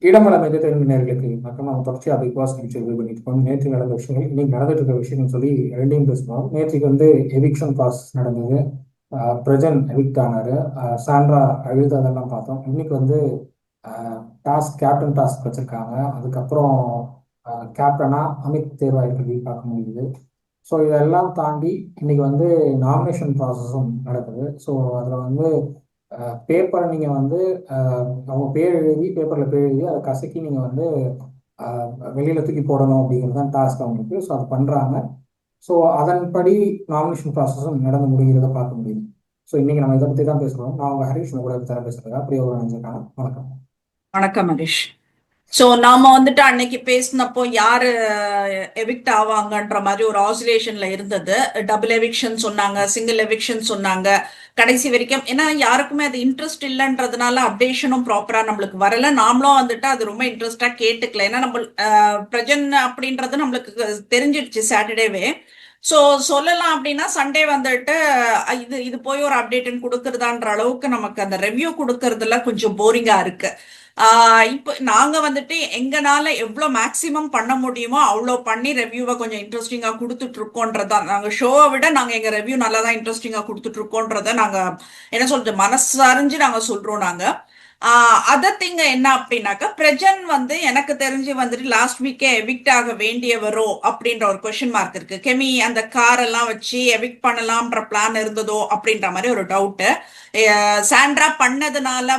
இடமலம் எதிர்த்த நேர்களுக்கு வணக்கம். நம்ம தொடர்ச்சியாக பிக் பாஸ் நிகழ்ச்சி ரிவ்யூ பண்ணிட்டு இருக்கோம். நேற்று நடந்த விஷயங்கள் இன்னைக்கு நடந்துட்டு இருக்க விஷயம்னு சொல்லி ரெண்டையும் பேசுவோம். நேற்றுக்கு எவிக்ஷன் ப்ராசஸ் நடந்தது. பிரஜன் எவிக்ட் ஆனாரு. சாண்ட்ரா அழுததெல்லாம் பார்த்தோம். இன்னைக்கு டாஸ்க் கேப்டன் டாஸ்க் வச்சிருக்காங்க. அதுக்கப்புறம் கேப்டனா அமித் தேர்வாயிருக்கு பார்க்க முடியுது. ஸோ இதெல்லாம் தாண்டி இன்னைக்கு நாமினேஷன் ப்ராசஸும் நடக்குது. ஸோ அதில் பேப்பரை நீங்கள் அவங்க பேர் எழுதி பேப்பரில் பேர் எழுதி அதை கசக்கி நீங்கள் வெளியில் தூக்கி போடணும் அப்படிங்கிறது தான் டாஸ்க் அவங்களுக்கு. ஸோ அது பண்ணுறாங்க. ஸோ அதன்படி நாமினேஷன் ப்ராசஸும் நடந்து முடிகிறத பார்க்க முடியுது. ஸோ இன்னைக்கு நம்ம இதை பற்றி தான் பேசுகிறோம். நான் உங்கள் ஹரிஷ் கூட தர பேசுகிறதா அப்படியே ஒரு நினைச்சிருக்காங்க. வணக்கம். வணக்கம் ஹரிஷ். ஸோ நாம அன்னைக்கு பேசினப்போ யாரு எவிக்ட் ஆவாங்கன்ற மாதிரி ஒரு ஆசிலேஷன்ல இருந்தது. டபுள் எவிக்ஷன் சொன்னாங்க, சிங்கிள் எவிக்ஷன் சொன்னாங்க. கடைசி வரைக்கும் ஏன்னா யாருக்குமே அது இன்ட்ரெஸ்ட் இல்லைன்றதுனால அப்டேஷனும் ப்ராப்பரா நம்மளுக்கு வரல. நாமளும் அது ரொம்ப இன்ட்ரெஸ்டா கேட்டுக்கல. ஏன்னா நம்ம பிரஜன் அப்படின்றது நம்மளுக்கு தெரிஞ்சிடுச்சு சாட்டர்டேவே. ஸோ சொல்லலாம் அப்படின்னா சண்டே இது இது போய் ஒரு அப்டேட்னு கொடுக்கறதான்ற அளவுக்கு நமக்கு அந்த ரெவ்யூ கொடுக்கறதுல கொஞ்சம் போரிங்கா இருக்கு. இப்போ நாங்க எங்கனால எவ்வளவு மேக்சிமம் பண்ண முடியுமோ அவ்வளோ பண்ணி ரெவ்யூவை கொஞ்சம் இன்ட்ரெஸ்டிங்கா கொடுத்துட்டு இருக்கோன்றதான். நாங்க ஷோவை விட நாங்க எங்க ரெவ்யூ நல்லா தான் இன்ட்ரெஸ்டிங்கா கொடுத்துட்டு இருக்கோன்றத நாங்க என்ன சொல்றது மனசு அறிஞ்சு நாங்க சொல்றோம். நாங்க அதர் திங் என்ன அப்படின்னாக்கா பிரஜன் எனக்கு தெரிஞ்சு லாஸ்ட் வீக்கே எவிக்ட் ஆக வேண்டியவரோ அப்படின்ற ஒரு கொஸ்டின் மார்க் இருக்கு. கெமி அந்த கார் எல்லாம் வச்சு எவிக்ட் பண்ணலாம்ன்ற பிளான் இருந்ததோ அப்படின்ற மாதிரி ஒரு டவுட். சாண்ட்ரா பண்ணதுனால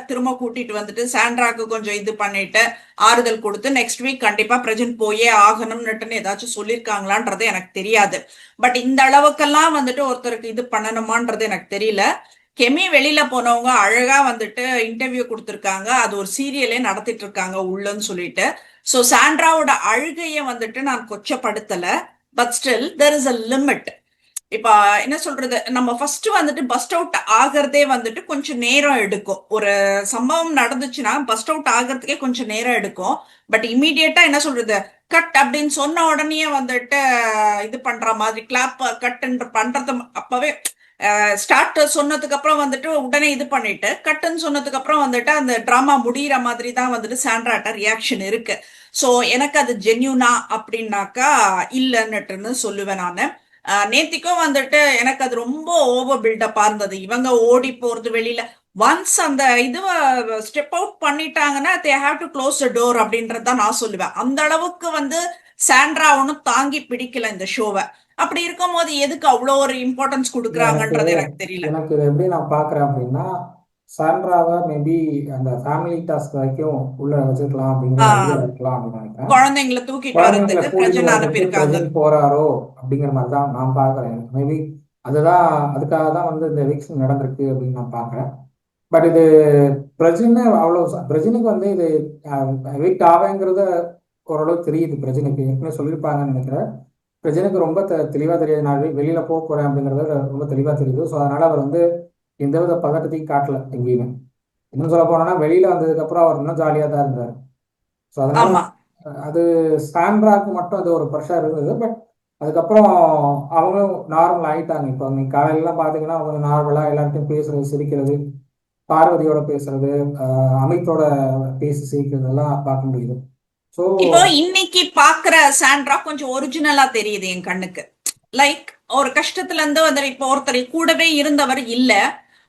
திரும்ப கூட்டிட்டு சாண்ட்ராக்கு கொஞ்சம் இது பண்ணிட்டு ஆறுதல் கொடுத்து நெக்ஸ்ட் வீக் கண்டிப்பா பிரஜன் போயே ஆகணும்னுட்டு ஏதாச்சும் சொல்லியிருக்காங்களான்றது எனக்கு தெரியாது. பட் இந்த அளவுக்கெல்லாம் ஒருத்தருக்கு இது பண்ணணுமான்றது எனக்கு தெரியல. கெமி வெளியில போனவங்க அழகா இன்டர்வியூ கொடுத்திருக்காங்க. அது ஒரு சீரியலே நடத்திட்டு இருக்காங்க உள்ளன்னு சொல்லிட்டு. சோ சாண்ட்ராவோட அழுகைய நான் கொச்சப்படுத்தல. But still there is a limit. இப்ப என்ன சொல்றது, நம்ம ஃபர்ஸ்ட் பஸ்ட் அவுட் ஆகிறதே கொஞ்சம் நேரம் எடுக்கும். ஒரு சம்பவம் நடந்துச்சுன்னா பஸ்ட் அவுட் ஆகிறதுக்கே கொஞ்சம் நேரம் எடுக்கும். பட் இமீடியட்டா என்ன சொல்றது, கட் அப்படின்னு சொன்ன உடனே இது பண்ற மாதிரி கிளாப் கட் பண்றது அப்பவே ஸ்டார்ட் சொன்னதுக்கு அப்புறம் உடனே இது பண்ணிட்டு கட்டுன்னு சொன்னதுக்கு அப்புறம் அந்த டிராமா முடியிற மாதிரி தான் சாண்ட்ராட்ட ரியாக்ஷன் இருக்கு. சோ எனக்கு அது ஜென்யூனா அப்படின்னாக்கா இல்லன்னுட்டுன்னு சொல்லுவேன் நானு. நேத்திக்கும் எனக்கு அது ரொம்ப ஓவர் பில்டப்பா இருந்தது. இவங்க ஓடி போறது வெளியில ஒன்ஸ் அந்த இதுவ ஸ்டெப் அவுட் பண்ணிட்டாங்கன்னா they have to close the door அப்படின்றதான் நான் சொல்லுவேன். அந்த அளவுக்கு சாண்ட்ரா ஒன்னும் தாங்கி பிடிக்கல இந்த ஷோவை. அப்படி இருக்கும் போது எதுக்கு அவ்வளோ ஒரு இம்பார்ட்டன்ஸ் இல்ல எனக்கு கொடுக்குறாங்கன்றது எனக்கு தெரியல. எனக்கு இதை எப்படி நான் பார்க்குறேன் அப்படின்னா, சாண்ட்ராவை மேபி அந்த ஃபேமிலி டாஸ்க் வரைக்கும் உள்ள வச்சிருக்கலாம் அப்படிங்கிற ஒரு ஐடியா ஆஹ் இருக்கலாம் அப்படின்னு நினைக்கிறேன். குழந்தைங்களை தூக்கிட்டு குழந்தைங்களை வர்றதுக்கு கூட்டிட்டு பிரஜனை வர்றதுக்கு அனுப்பியிருக்காங்க. பிரஜன் போறாரோ அப்படிங்கிற மாதிரி தான் நான் பார்க்குறேன். மேபி அதுதான் அதுக்காக தான் இந்த எவிக்ஷன் நடந்திருக்கு அப்படின்னு நான் பார்க்குறேன். பட் இது பிரஜனை அவ்வளோ பிரஜனுக்கு இது எவிக்ட் ஆவேங்கிறத ஓரளவு தெரியுது. பிரஜனுக்கு ஏற்கனவே சொல்லியிருப்பாங்கன்னு நினைக்கிறேன். பிரஜனுக்கு ரொம்ப தெளிவாக தெரியாது. நான் வெளியில போக போறேன் அப்படிங்கிறது ரொம்ப தெளிவாக தெரியுது. ஸோ அதனால அவர் எந்தவித பதட்டத்தையும் காட்டல எங்கேயுமே. இன்னும் சொல்ல போனோம்னா வெளியில வந்ததுக்கு அப்புறம் அவர் இன்னும் ஜாலியாக தான் இருந்தார். ஸோ அதனால ஆமா. அது சாண்ட்ராக்கு மட்டும் அது ஒரு ப்ரெஷர் இருந்தது. பட் அதுக்கப்புறம் அவங்களும் நார்மல் ஆயிட்டாங்க. இப்போ நீங்க காலையிலலாம் பார்த்தீங்கன்னா அவங்க நார்மலாக எல்லார்ட்டையும் பேசுறது, சிரிக்கிறது, பார்வதியோட பேசுறது, அமித்தோட பேசி சிரிக்கிறது எல்லாம் பார்க்க முடியுது. ஸோ இப்போ இன்னைக்கு பாக்குற சாண்ட்ரா கொஞ்சம் ஒரிஜினலா தெரியுது என் கண்ணுக்கு. லைக் ஒரு கஷ்டத்துல இருந்து இப்போ ஒருத்தர் கூடவே இருந்தவர் இல்ல.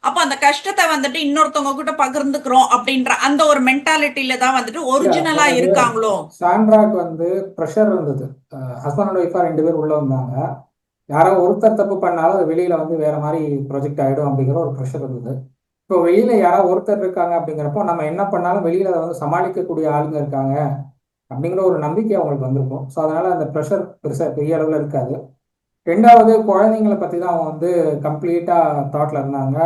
அப்ப அந்த கஷ்டத்தை இன்னொருத்தவங்க கிட்ட பகிர்ந்துக்கிறோம் அப்படின்ற அந்த ஒரு மென்டாலிட்டியில தான் இல்ல ஒரிஜினலா அது இருக்காங்களோ. சாண்ட்ராக்கு ப்ரெஷர் இருந்தது. ஹஸ்பண்ட் அண்ட் ஒய்ஃபா 2 பேர் உள்ள வந்தாங்க. யாரோ ஒருத்தர் தப்பு பண்ணாலும் அது வெளியில வேற மாதிரி ப்ரொஜெக்ட் ஆயிடும் அப்படிங்கிற ஒரு ப்ரெஷர் இருந்தது. இப்போ வெளியில யாரோ ஒருத்தர் இருக்காங்க அப்படிங்கிறப்போ நம்ம என்ன பண்ணாலும் வெளியில அதை சமாளிக்கக்கூடிய ஆளுங்க இருக்காங்க அப்படிங்கிற ஒரு நம்பிக்கை அவங்களுக்கு வந்திருக்கும். ஸோ அதனால அந்த ப்ரெஷர் பெருசாக பெரிய அளவில் இருக்காது. ரெண்டாவது குழந்தைங்களை பற்றி தான் அவங்க கம்ப்ளீட்டா தாட்ல இருந்தாங்க.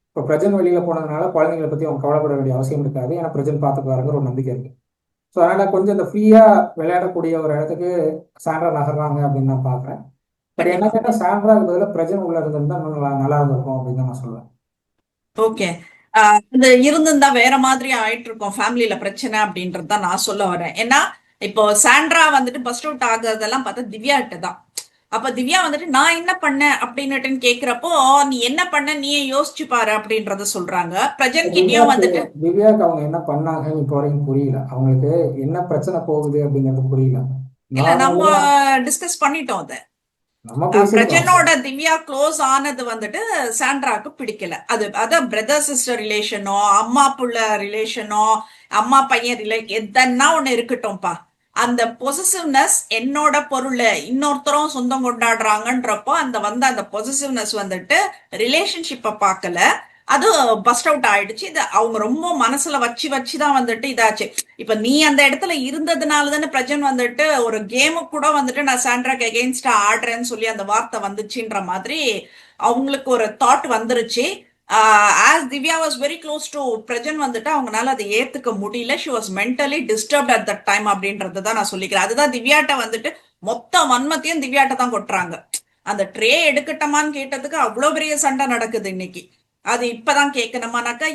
இப்போ பிரஜன் வெளியில போனதுனால குழந்தைங்களை பற்றி அவங்க கவலைப்பட வேண்டிய அவசியம் இருக்காது. ஏன்னா பிரஜன் பார்த்துக்குவாருங்கிற ஒரு நம்பிக்கை இருக்கு. ஸோ அதனால கொஞ்சம் இந்த ஃப்ரீயா விளையாடக்கூடிய ஒரு இடத்துக்கு சாண்ட்ரா நகர்றாங்க அப்படின்னு நான் பார்க்குறேன். பட் என்ன கண்டிப்பா. கேட்டால் சாண்ட்ராக்கு பதிலாக பிரஜன் உள்ள இருந்திருந்தா இன்னும் நல்லா நல்லா இருந்திருக்கும் அப்படின்னு தான் நான் சொல்லுவேன். ஓகே. அது இருந்திருந்தா வேற மாதிரி ஆயிட்டு இருக்கும் ஃபேமிலியில பிரச்சனை அப்படின்றது தான் நான் சொல்ல வரேன். ஏன்னா இப்போ சாண்ட்ரா பஸ்ட் அவுட் ஆகுறதெல்லாம் பார்த்தா திவ்யா கிட்ட தான். அப்ப திவ்யா வந்துட்டு நான் என்ன பண்ணேன் அப்படின்னுட்டுன்னு கேக்குறப்போ நீ என்ன பண்ண நீயே யோசிச்சு பாரு அப்படின்றத சொல்றாங்க. பிரஜன் கிட்டயும் திவ்யாக்கு வந்துட்டு திவ்யாக்கு அவங்க என்ன பண்ணாங்கன்னு இப்போ வரைக்கும் புரியல. அவங்களுக்கு என்ன பிரச்சனை போகுது அப்படிங்கிறது புரியல. இல்ல நம்ம நார்மலா டிஸ்கஸ் பண்ணிட்டோம் அத. நம்ம பேசியிருக்கோம். பிரஜனோட திவ்யா க்ளோஸ் ஆனது வந்துட்டு சாண்ட்ராக்கு பிடிக்கல. அது அதான் பிரதர் சிஸ்டர் ரிலேஷனோ அம்மா புள்ள ரிலேஷனோ அம்மா பையன் எதன்னா ஒண்ணு இருக்கட்டும்பா, அந்த பொசிசிவ்னஸ் என்னோட பொருள் இன்னொருத்தரும் சொந்தம் கொண்டாடுறாங்கன்றப்போ அந்த பொசிசிவ்னஸ் வந்துட்டு ரிலேஷன்ஷிப்பை பார்க்கல, அது பஸ்ட் அவுட் ஆயிடுச்சு. இது அவங்க ரொம்ப மனசுல வச்சு வச்சுதான் வந்துட்டு இதாச்சு. இப்ப நீ அந்த இடத்துல இருந்ததுனால தானே பிரஜன் வந்துட்டு ஒரு கேமுக்கு கூட வந்துட்டு நான் சாண்ட்ராக்கு எகெயின்ஸ்டா ஆடுறேன்னு சொல்லி அந்த வார்த்தை வந்துச்சுன்ற மாதிரி அவங்களுக்கு ஒரு தாட் வந்துருச்சு. As Divya was very close to Prajin வந்துட்டு அவங்களால அதை ஏத்துக்க முடியல. She was mentally disturbed at that time அப்படின்றத தான் நான் சொல்லிக்கிறேன். அதுதான் திவ்யாட்ட வந்துட்டு மொத்த வன்மத்தையும் திவ்யாட்ட தான் கொட்டுறாங்க. அந்த ட்ரே எடுக்கட்டமான்னு கேட்டதுக்கு அவ்வளவு பெரிய சண்டை நடக்குது இன்னைக்கு. அது இப்பதான் கேட்கணுமானாக்கா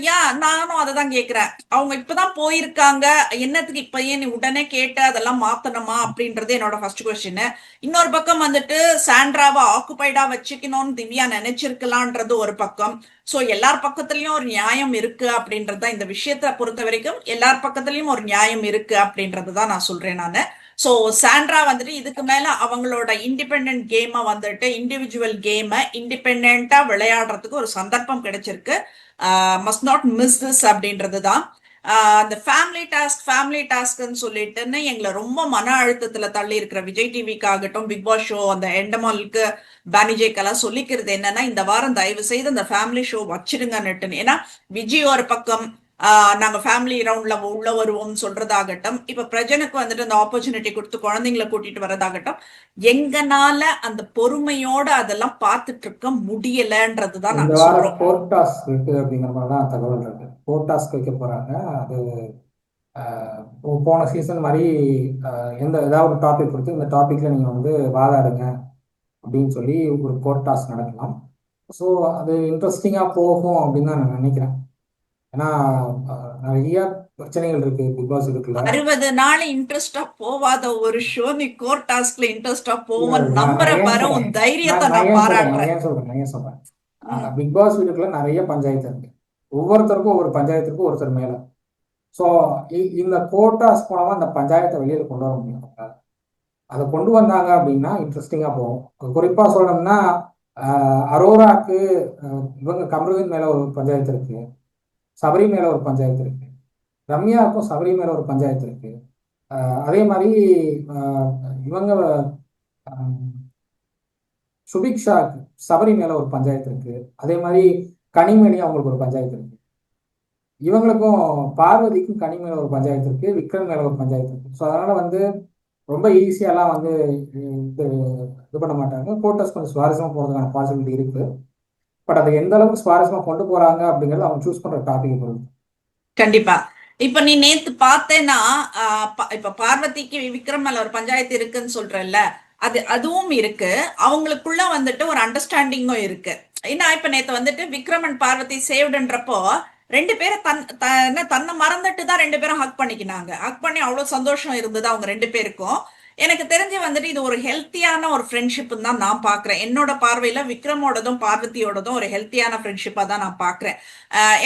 நானும் அதை தான் கேட்கிறேன். அவங்க இப்பதான் போயிருக்காங்க, என்னத்துக்கு இப்ப ஏன் நீ உடனே கேட்ட அதெல்லாம் மாத்தணுமா அப்படின்றது என்னோட ஃபர்ஸ்ட் கொஸ்டின். இன்னொரு பக்கம் வந்துட்டு சாண்ட்ராவை ஆக்குபைடா வச்சுக்கணும்னு திவ்யா நினைச்சிருக்கலான்றது ஒரு பக்கம். சோ எல்லார் பக்கத்துலயும் ஒரு நியாயம் இருக்கு அப்படின்றது தான், இந்த விஷயத்தை பொறுத்த வரைக்கும் எல்லார் பக்கத்துலயும் ஒரு நியாயம் இருக்கு அப்படின்றது தான் நான் சொல்றேன் நானு. சோ சாண்ட்ரா வந்துட்டு இதுக்கு மேல அவங்களோட இண்டிபெண்ட் கேமை வந்துட்டு இண்டிவிஜுவல் கேமை இண்டிபெண்டா விளையாடுறதுக்கு ஒரு சந்தர்ப்பம் கிடைச்சிருக்கு. மஸ்ட் நாட் மிஸ் திஸ் அப்படின்றது தான். அந்த ஃபேமிலி டாஸ்க்னு சொல்லிட்டுன்னு எங்களை ரொம்ப மன அழுத்தத்துல தள்ளி இருக்கிற விஜய் டிவிக்கு ஆகட்டும், பிக் பாஸ் ஷோ, அந்த எண்டமாலுக்கு, பானிஜேக்கெல்லாம் சொல்லிக்கிறது என்னன்னா, இந்த வாரம் தயவு செய்து அந்த ஃபேமிலி ஷோ வச்சிருங்கன்னுட்டுன்னு. ஏன்னா விஜய் ஒரு பக்கம் நாங்க ஃபேமிலி ரவுண்ட்ல உள்ள வருவோம் சொல்றதாகட்டும், இப்ப பிரஜனுக்கு வந்துட்டு அந்த ஆப்பர்ச்சுனிட்டி கொடுத்து குழந்தைங்களை கூட்டிட்டு வரதாகட்டும், எங்கனால அந்த பொறுமையோட அதெல்லாம் பார்த்துட்டு இருக்க முடியலன்றதுதான் இந்த நாங்க வாரம் சொல்றோம். கோர்ட் டாஸ்க் இருக்கு அப்படிங்கிற மாதிரி தான் தகவல் இருக்கு. கோர்ட் டாஸ்க் வைக்க போறாங்க. அது போன சீசன் மாதிரி ஏதாவது ஒரு டாபிக் கொடுத்து இந்த டாபிக்ல நீங்க வந்து வாதாடுங்க அப்படின்னு சொல்லி ஒரு கோர்ட் டாஸ்க் நடக்கலாம். ஸோ அது இன்ட்ரெஸ்டிங்கா போகும் அப்படின்னு தான் நான் நினைக்கிறேன். ஏன்னா நிறைய பிரச்சனைகள் இருக்கு பிக் பாஸ் இருக்குல்ல. 60 நாள் இன்ட்ரெஸ்டா போவாத ஒரு ஷோ நீ கோர் டாஸ்க்ல இன்ட்ரெஸ்டா இல்ல, போவன் நம்புற நான் ஏன் பாரு, சொல்றேன் உன் தைரியத்தை நான் நான் ஏன் சொல்றேன் நான் பாராட்டுறேன். ஏன் சொல்றேன் நான் ஏன் சொல்றேன் ம். பிக் பாஸ் வீட்டுக்குள்ள நிறைய பஞ்சாயத்து இருக்கு. ஒவ்வொருத்தருக்கும் ஒவ்வொரு பஞ்சாயத்துக்கும் ஒருத்தர் மேல. ஸோ இந்த கோட்டாஸ் மூலமா அந்த பஞ்சாயத்தை வெளியில கொண்டு வர முடியும். அதை கொண்டு வந்தாங்க அப்படின்னா இன்ட்ரெஸ்டிங்கா போகும். குறிப்பா சொல்லணும்னா அரோராக்கு இவங்க கமருதீன் மேல ஒரு பஞ்சாயத்து இருக்கு, சபரி மேல ஒரு பஞ்சாயத்து இருக்கு, ரம்யாவுக்கும் சபரி மேல ஒரு பஞ்சாயத்து இருக்கு. அதே மாதிரி அஹ், இவங்க சுபிக்ஷாக்கு சபரி மேல ஒரு பஞ்சாயத்து இருக்கு. அதே மாதிரி கனிமணி அவங்களுக்கு ஒரு பஞ்சாயத்து இருக்கு. இவங்களுக்கும் பார்வதிக்கும் கனி மேல ஒரு பஞ்சாயத்து இருக்கு, விக்ரம் மேல ஒரு பஞ்சாயத்து இருக்கு. ஸோ அதனால வந்து ரொம்ப ஈஸியாலாம் வந்து இது இது பண்ண மாட்டாங்க. கோட்டர்ஸ் கொஞ்சம் சுவாரஸ்யமா போறதுக்கான பாசிபிலிட்டி இருக்கு. பட் அதை எந்த அளவுக்கு சுவாரஸ்யமா கொண்டு போறாங்க அப்படிங்கறது அவங்க சூஸ் பண்ற டாபிக் பொறுத்து. கண்டிப்பா. இப்ப நீ நேத்து பார்த்தேன்னா, இப்ப பார்வதிக்கு விக்ரம் மேல ஒரு பஞ்சாயத்து இருக்குன்னு சொல்றல்ல, அதுவும் இருக்கு. அவங்களுக்குள்ள வந்துட்டு ஒரு அண்டர்ஸ்டாண்டிங்கும் இருக்கு. ஏன்னா இப்ப நேத்து வந்துட்டு விக்ரம் அண்ட் பார்வதி சேவ்டுன்றப்போ ரெண்டு பேரும் தன்னை மறந்துட்டு தான் ரெண்டு பேரும் ஹக் பண்ணிக்கினாங்க. ஹக் பண்ணி அவ்வளவு சந்தோஷம் இருந்தது அவங்க ரெண்டு பேருக்கும். எனக்கு தெரிஞ்சு வந்துட்டு இது ஒரு ஹெல்த்தியான ஒரு ஃப்ரெண்ட்ஷிப் தான் நான் பாக்குறேன். என்னோட பார்வையில விக்ரமோடதும் பார்வதியோடதும் ஒரு ஹெல்த்தியான ஃப்ரெண்ட்ஷிப்பா தான் நான் பாக்குறேன்.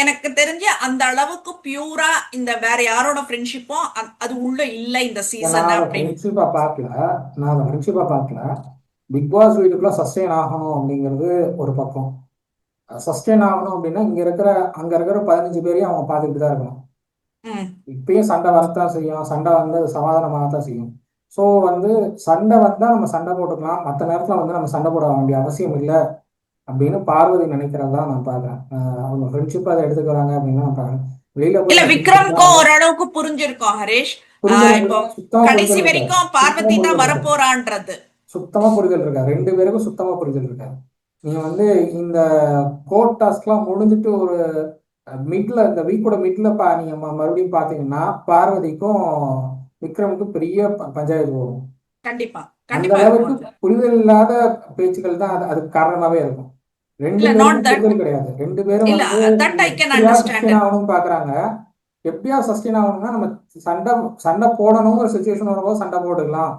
எனக்கு தெரிஞ்சு அந்த அளவுக்கு பியூரா இந்த வேற யாரோட ஃப்ரெண்ட்ஷிப்பும் அது உள்ள இல்ல இந்த நான் சீசன் அதை அப்படின்னு. ஃப்ரெண்ட்ஷிப்பா பார்க்கல. நான் அதை ஃப்ரெண்ட்ஷிப்பா பார்க்கல. பிக் பாஸ் வீட்டுக்குள்ள சஸ்டெயின் ஆகணும் அப்படிங்கிறது ஒரு பக்கம். சஸ்டெயின் ஆகணும் அப்படின்னா அங்க இருக்கிற 15 பேரையும் அவங்க பார்த்துக்கிட்டு தான் இருக்கணும். ம். இப்பயும் சண்டை வரத்தான் செய்யும். சண்டை வந்து அது சமாதானமாகத்தான் செய்யும். ஸோ வந்து சண்டை வந்தா நம்ம சண்டை போட்டுக்கலாம், மற்ற நேரத்துல வந்து நம்ம சண்டை போட வேண்டிய அவசியம் இல்லை அப்படின்னு பார்வதி நினைக்கிறதா நான் பார்க்குறேன். அவங்க ஃப்ரெண்ட்ஷிப் அதை எடுத்துக்கிறாங்க அப்படின்னு நான் பார்க்குறேன். வெளியில போய் இல்ல அந்த ஃப்ரெண்ட்ஷிப் விக்ரம்க்கும் ஓரளவுக்கு புரிஞ்சிருக்கும் ஹரேஷ். புரிதல் இப்போ சுத்தமா கடைசி புரிதல் இருக்காது. வரைக்கும் சுத்தமா பார்வதி தான் புரிதல் இருக்காது. வரப்போறான்றது. சுத்தமா புரிதல் இருக்காது. ரெண்டு பேருக்கும் சுத்தமா புரிதல் இருக்காது. நீங்க வந்து இந்த கோர்ட் டாஸ்க்லாம் முடிஞ்சிட்டு ஒரு இந்த வீக்கோட மிட்ல நீங்க மறுபடியும் பாத்தீங்கன்னா பார்வதிக்கும் விக்ரமுக்கும் பெரிய பஞ்சாயத்து வரும். கண்டிப்பா அந்த கண்டிப்பா இருக்கும் அளவுக்கு அது. புரிதல் இல்லாத பேச்சுக்கள் தான் அதுக்கு காரணமாவே இருக்கும். ரெண்டு இல்ல நாட் பேருக்கும் தட். புரிதல் கிடையாது. ரெண்டு பேரும் இல்ல வந்து தட் ஐ கேன் எப்படியா அண்டர்ஸ்டாண்ட். சஸ்டெயின் ஆகணும்னு பாக்குறாங்க. எப்படியா சஸ்டெயின் ஆகணும்னா நம்ம சண்டை சண்டை போடணுங்கிற சுச்சுவேஷன் வரும்போது சண்டை போட்டுக்கலாம்.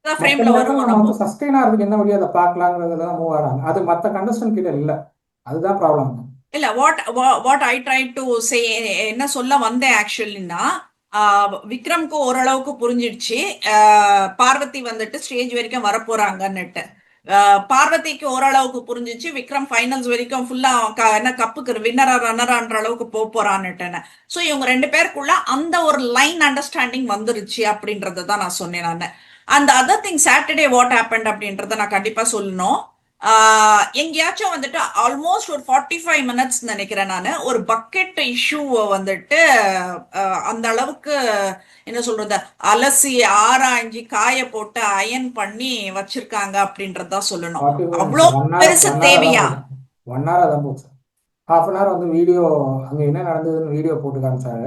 மத்த மற்ற ஃப்ரேம்ல நேரத்தில் வருவோம் நம்ம நம்ம. வந்து சஸ்டெயின் ஆகிறதுக்கு என்ன வழியோ அதை பார்க்கலாங்கிறதுல தான் மூவ் ஆகிறாங்க. அது மற்ற கண்டஸ்டன்ட் கிட்ட இல்லை. அதுதான் ப்ராப்ளம். இல்ல what I try to say, என்ன சொல்ல வந்தேன் ஆக்சுவலின்னா, விக்ரம்க்கு ஓரளவுக்கு புரிஞ்சிடுச்சு பார்வதி வந்துட்டு ஸ்டேஜ் வரைக்கும் வரப்போறாங்கன்னுட்டு. பார்வதிக்கு ஓரளவுக்கு புரிஞ்சிச்சு விக்ரம் ஃபைனல்ஸ் வரைக்கும் ஃபுல்லா என்ன கப்புக்கு வின்னரா ரன்னரான்ற அளவுக்கு போறான்னுட்டுன்னு. ஸோ இவங்க ரெண்டு பேருக்குள்ள அந்த ஒரு லைன் அண்டர்ஸ்டாண்டிங் வந்துருச்சு அப்படின்றத தான் நான் சொன்னேன் நான். அந்த other thing Saturday what happen அப்படின்றத நான் கண்டிப்பா சொல்லணும். எங்கேயாச்சும் வந்துட்டு ஆல்மோஸ்ட் ஒரு 45 minutes நினைக்கிறேன் நான், ஒரு பக்கெட் இஷ்யூவை வந்துட்டு அந்த அளவுக்கு என்ன சொல்றது, அலசி ஆராய்ஞ்சி காய போட்டு அயன் பண்ணி வச்சிருக்காங்க அப்படின்றதான் சொல்லணும். 45 அவ்வளோ நிமிஷம் 1 hour, பெருசு 1 hour தான் தேவையா? போச்சு. 1 hour தான் போச்சு. ஹாஃப் அன் ஹவர் வந்து வீடியோ, அங்கே என்ன நடந்ததுன்னு வீடியோ போட்டு காமிச்சாங்க.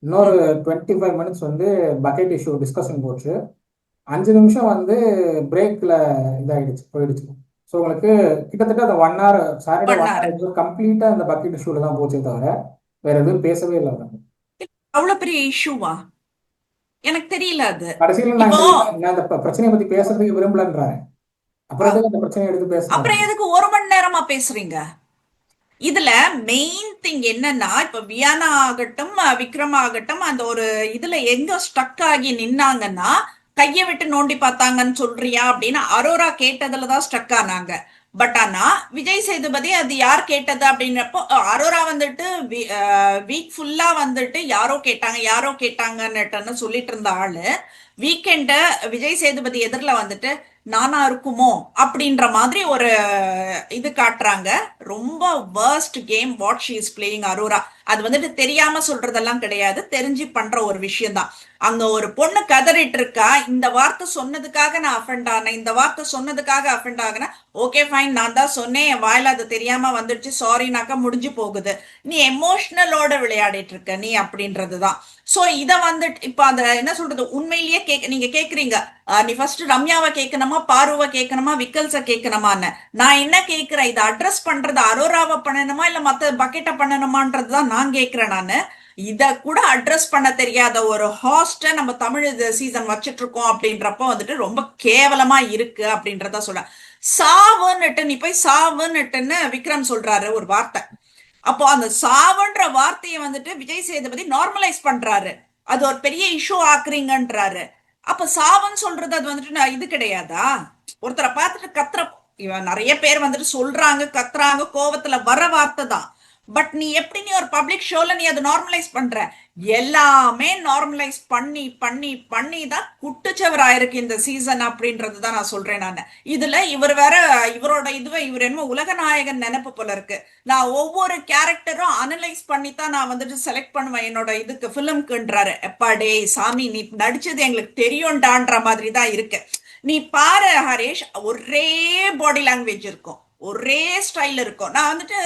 இன்னொரு ம். 25 minutes வந்து பக்கெட் இஷ்யூ டிஸ்கஷன் போச்சு. 5 நிமிஷம் வந்து பிரேக்கில் இதாகிடுச்சு, போயிடுச்சு. ஸோ உங்களுக்கு கிட்டத்தட்ட அந்த 1 hour, சாட்டர்டே 1 hour பண்ணாரு. கம்ப்ளீட்டாக அந்த பக்கெட் இஷ்யூவில் தான் போச்சே தவிர வேற எதுவும் பேசவே இல்லை அவங்க. அவ்வளோ பெரிய இஷ்யூவா? எனக்கு தெரியல அது. கடைசியில் நான் இப்போ நான் இந்த பிரச்சனையை பற்றி பேசுறதுக்கு விரும்பலன்றாங்க. அப்புறம் அ- எதுக்கு அந்த பிரச்சனையை எடுத்து பேசுறாங்க? அப்புறம் எதுக்கு 1 மணி நேரமா பேசுறீங்க? இதுல மெயின் திங் என்னன்னா, இப்ப வியானா ஆகட்டும் விக்ரம் ஆகட்டும் அந்த ஒரு இதுல எங்க ஸ்டக் ஆகி நின்னாங்கன்னா, கையை விட்டு நோண்டி பார்த்தாங்கன்னு சொல்றியா அப்படின்னு அரோரா கேட்டதுலதான் ஸ்டக் ஆனாங்க. பட் ஆனா விஜய் சேதுபதி அது யார் கேட்டது அப்படின்றப்போ அரோரா வந்துட்டு வீக் ஃபுல்லா வந்துட்டு யாரோ கேட்டாங்கன்னு சொல்லிட்டு இருந்த ஆளு, வீக்கெண்ட விஜய் சேதுபதி எதிரில வந்துட்டு நானா இருக்குமோ அப்படின்ற மாதிரி ஒரு இது காட்டுறாங்க. ரொம்ப worst game what she is playing Arora. அது வந்துட்டு தெரியாம சொல்றதெல்லாம் கிடையாது, தெரிஞ்சு பண்ற ஒரு விஷயம் தான். அங்க ஒரு பொண்ணு கதறிட்டு இருக்கா, இந்த வார்த்தை சொன்னதுக்காக நான் அஃபெண்ட் ஆனேன், இந்த வார்த்தை சொன்னதுக்காக அஃபெண்ட் ஆகினேன். ஓகே ஃபைன், நான் தான் சொன்னேன், என் வாயில அது தெரியாம வந்துடுச்சு, சாரினாக்கா முடிஞ்சு போகுது. நீ எமோஷனலோட விளையாடிட்டு இருக்க நீ அப்படின்றதுதான். சோ இத வந்துட்டு இப்ப அந்த என்ன சொல்றது, உண்மையிலேயே நீங்க கேக்குறீங்க நீ ஃபர்ஸ்ட் ரம்யாவை கேட்கணுமா, பாருவை கேட்கணுமா, விக்கல்ஸ கேட்கணுமான்னு. நான் என்ன கேட்கிறேன், இதை அட்ரஸ் பண்றது அரோராவை பண்ணணுமா இல்ல மத்த பக்கெட்டை பண்ணணுமான்றதுதான் நான் கேட்கிறேன் நானு. இத கூட அட்ரஸ் பண்ண தெரியாத ஒரு ஹாஸ்ட நம்ம தமிழ் சீசன் வச்சிட்டு இருக்கோம் அப்படின்றப்ப வந்துட்டு ரொம்ப கேவலமா இருக்கு அப்படின்றத சொல்ல. சாவுன்னுட்டு நீ போய் சாவுன்னுட்டுன்னு விக்ரம் சொல்றாரு ஒரு வார்த்தை. அப்போ அந்த சாவுன்ற வார்த்தையை வந்துட்டு விஜய் சேதுபதி நார்மலைஸ் பண்றாரு, அது ஒரு பெரிய இஷ்யூ ஆக்குறீங்கன்றாரு. அப்ப சாவுன்னு சொல்றது அது வந்துட்டு இது கிடையாதா? ஒருத்தரை பார்த்துட்டு கத்துற, இவன் நிறைய பேர் வந்துட்டு சொல்றாங்க கத்துறாங்க, கோவத்துல வர வார்த்தை தான். பட் நீ எப்படி நீ ஒரு பப்ளிக் ஷோல நீ அதை நார்மலைஸ் பண்ற? எல்லாமே நார்மலைஸ் பண்ணி பண்ணி பண்ணி தான் குட்டுச்சவர் ஆயிருக்கு இந்த சீசன் அப்படின்றது தான் நான் சொல்றேன் நான். இதுல இவர் வேற இவரோட இதுவை இவர் என்ன உலக நாயகன் நினைப்பு போல இருக்கு. நான் ஒவ்வொரு கேரக்டரும் அனலைஸ் பண்ணி தான் நான் வந்துட்டு செலக்ட் பண்ணுவேன் என்னோட இதுக்கு ஃபிலிம்க்குன்றாரு. எப்பாடே சாமி நீ நடிச்சது எங்களுக்கு தெரியும்டான்ற மாதிரி தான் இருக்கு. நீ பாரு ஹரேஷ், ஒரே பாடி லாங்குவேஜ் இருக்கும், ஒரே ஸ்டைல் இருக்கும். நான் வந்துட்டு